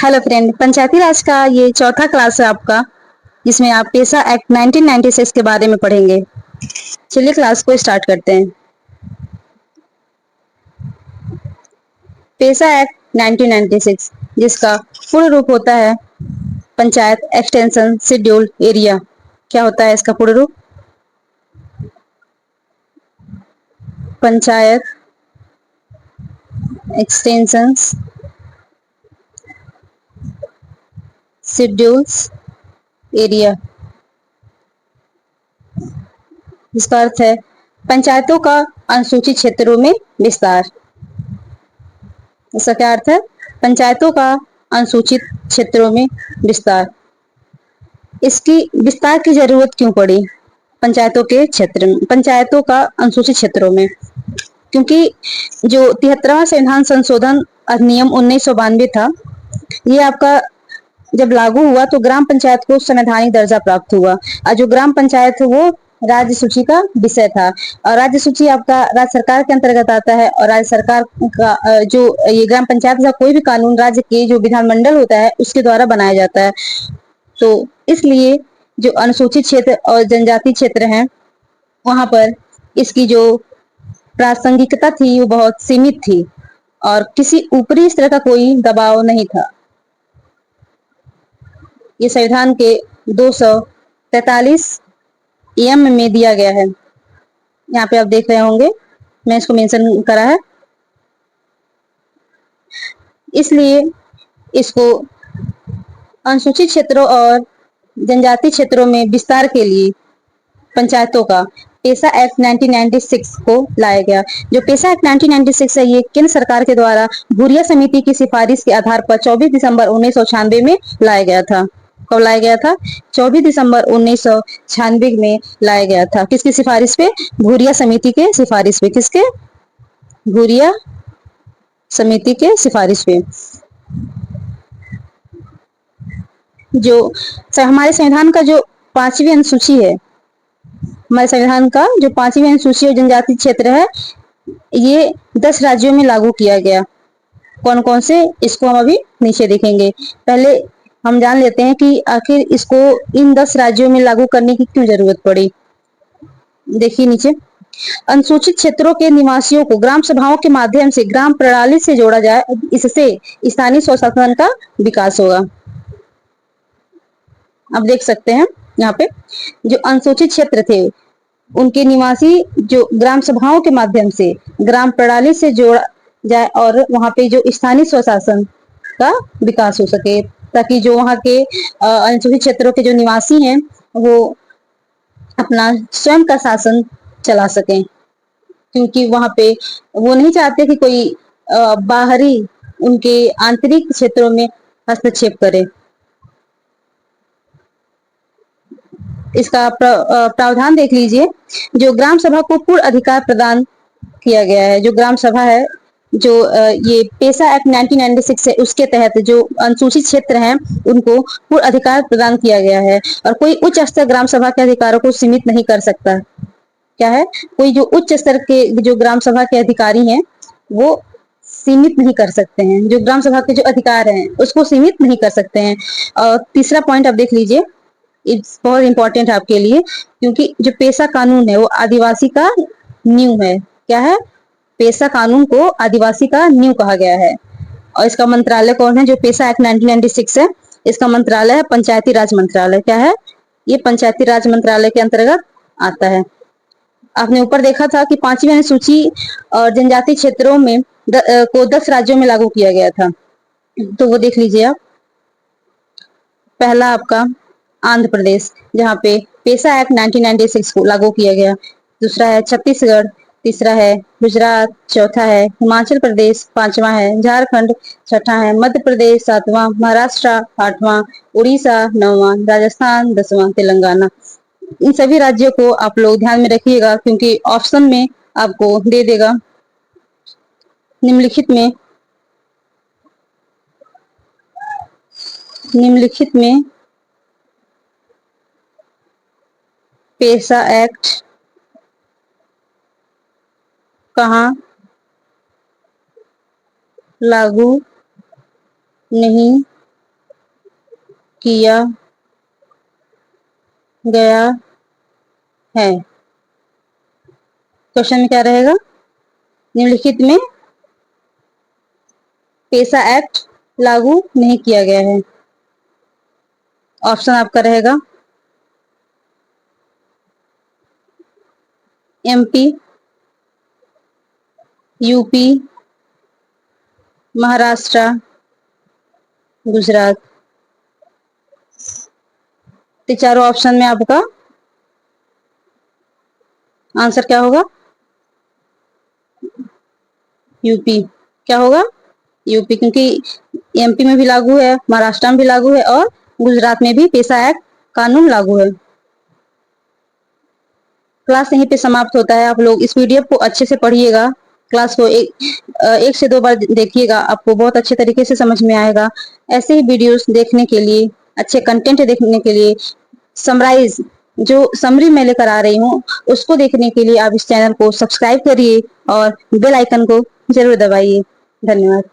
Hello friend, पंचायती राज का ये चौथा क्लास है आपका, जिसमें आप पेसा एक्ट 1996 के बारे में पढ़ेंगे। चलिए क्लास को स्टार्ट करते हैं। पेसा एक्ट 1996, जिसका पूर्ण रूप होता है पंचायत एक्सटेंशन शेड्यूल एरिया। क्या होता है इसका पूर्ण रूप? पंचायत एक्सटेंशन शेड्यूल्स एरिया, जिसका अर्थ है पंचायतों का अनुसूचित क्षेत्रों में विस्तार। इसका क्या अर्थ है? पंचायतों का अनुसूचित क्षेत्रों में विस्तार। इसकी विस्तार की जरूरत क्यों पड़ी पंचायतों के क्षेत्र में, पंचायतों का अनुसूचित क्षेत्रों में? क्योंकि जो 73वां संविधान संशोधन अधिनियम 1992 था, ये आपका जब लागू हुआ तो ग्राम पंचायत को संवैधानिक दर्जा प्राप्त हुआ। और जो ग्राम पंचायत है वो राज्य सूची का विषय था। और राज्य सूची आपका राज्य सरकार के अंतर्गत आता है। और राज्य सरकार का जो ये ग्राम पंचायत का कोई भी कानून राज्य के जो विधानमंडल होता है उसके द्वारा बनाया जाता है। तो इसलिए जो अनुसूचित क्षेत्र और जनजाति क्षेत्र हैं, वहां पर इसकी जो प्रासंगिकता थी वो बहुत सीमित थी और किसी ऊपरी स्तर का कोई दबाव नहीं था। ये संविधान के 243 एम में दिया गया है। यहाँ पे आप देख रहे होंगे, मैं इसको मेंशन करा है। इसलिए इसको अनुसूचित क्षेत्रों और जनजाति क्षेत्रों में विस्तार के लिए पंचायतों का पेसा एक्ट 1996 को लाया गया। जो पेसा एक्ट 1996 है, ये केंद्र सरकार के द्वारा भूरिया समिति की सिफारिश के आधार पर 24 दिसंबर 1996 में लाया गया था। कब लाया गया था? 24 दिसंबर 1996 में लाया गया था। किसकी सिफारिश पे? भूरिया समिति के सिफारिश पे। किसके? भूरिया समिति के सिफारिश पे। जो हमारे संविधान का जो 5वीं अनुसूची है, हमारे संविधान का जो 5वीं अनुसूची और जनजाति क्षेत्र है, ये 10 राज्यों में लागू किया गया। कौन कौन से, इसको हम अभी नीचे देखेंगे। पहले हम जान लेते हैं कि आखिर इसको इन 10 राज्यों में लागू करने की क्यों जरूरत पड़ी। देखिए नीचे, अनुसूचित क्षेत्रों के निवासियों को ग्राम सभाओं के माध्यम से ग्राम प्रणाली से जोड़ा जाए, इससे स्थानीय स्वशासन का विकास होगा। अब देख सकते हैं यहाँ पे जो अनुसूचित क्षेत्र थे उनके निवासी जो ग्राम सभाओं के माध्यम से ग्राम प्रणाली से जोड़ा जाए और वहां पे जो स्थानीय स्वशासन का विकास हो सके, ताकि जो वहां के अनुसूचित क्षेत्रों के जो निवासी हैं वो अपना स्वयं का शासन चला सकें। क्योंकि वहां पे वो नहीं चाहते कि कोई बाहरी उनके आंतरिक क्षेत्रों में हस्तक्षेप करे। इसका प्रावधान देख लीजिए। जो ग्राम सभा को पूर्ण अधिकार प्रदान किया गया है, जो ग्राम सभा है, जो ये पेसा एक्ट 1996 है, उसके तहत जो अनुसूचित क्षेत्र हैं उनको पूर्ण अधिकार प्रदान किया गया है। और कोई उच्च स्तर ग्राम सभा के अधिकारों को सीमित नहीं कर सकता। क्या है? कोई जो उच्च स्तर के जो ग्राम सभा के अधिकारी हैं वो सीमित नहीं कर सकते हैं। जो ग्राम सभा के जो अधिकार हैं उसको सीमित नहीं कर सकते हैं। और तीसरा पॉइंट आप देख लीजिए, इट्स बहुत इंपॉर्टेंट है आपके लिए, क्योंकि जो पेशा कानून है वो आदिवासी का नींव है। क्या है? पेशा कानून को आदिवासी का नींव कहा गया है। और इसका मंत्रालय कौन है? जो पेशा एक्ट 1996 है, इसका मंत्रालय है पंचायती राज मंत्रालय। क्या है? ये पंचायती राज मंत्रालय के अंतर्गत आता है। आपने ऊपर देखा था कि 5वीं अनुसूची और जनजाति क्षेत्रों में को 10 राज्यों में लागू किया गया था, तो वो देख लीजिए आप। पहला आपका आंध्र प्रदेश, जहाँ पे पेसा एक्ट 1996 को लागू किया गया। दूसरा है छत्तीसगढ़, तीसरा है गुजरात, चौथा है हिमाचल प्रदेश, पांचवा है झारखंड, छठा है मध्य प्रदेश, सातवां महाराष्ट्र, आठवां उड़ीसा, नौवां राजस्थान, 10वां तेलंगाना। इन सभी राज्यों को आप लोग ध्यान में रखिएगा, क्योंकि ऑप्शन में आपको दे देगा निम्नलिखित में पेशा एक्ट कहाँ लागू नहीं किया गया है। क्वेश्चन में क्या रहेगा? निम्नलिखित में पेसा एक्ट लागू नहीं किया गया है। ऑप्शन आपका रहेगा एमपी, यूपी, महाराष्ट्र, गुजरात। तो चारों ऑप्शन में आपका आंसर क्या होगा? यूपी। क्या होगा? यूपी, क्योंकि एमपी में भी लागू है, महाराष्ट्र में भी लागू है और गुजरात में भी पेसा एक्ट कानून लागू है। क्लास यहीं पे समाप्त होता है। आप लोग इस पीडीएफ को अच्छे से पढ़िएगा, क्लास को एक से दो बार देखिएगा, आपको बहुत अच्छे तरीके से समझ में आएगा। ऐसे ही वीडियोस देखने के लिए, अच्छे कंटेंट देखने के लिए, समराइज जो समरी मैं लेकर आ रही हूँ उसको देखने के लिए आप इस चैनल को सब्सक्राइब करिए और बेल आइकन को जरूर दबाइए। धन्यवाद।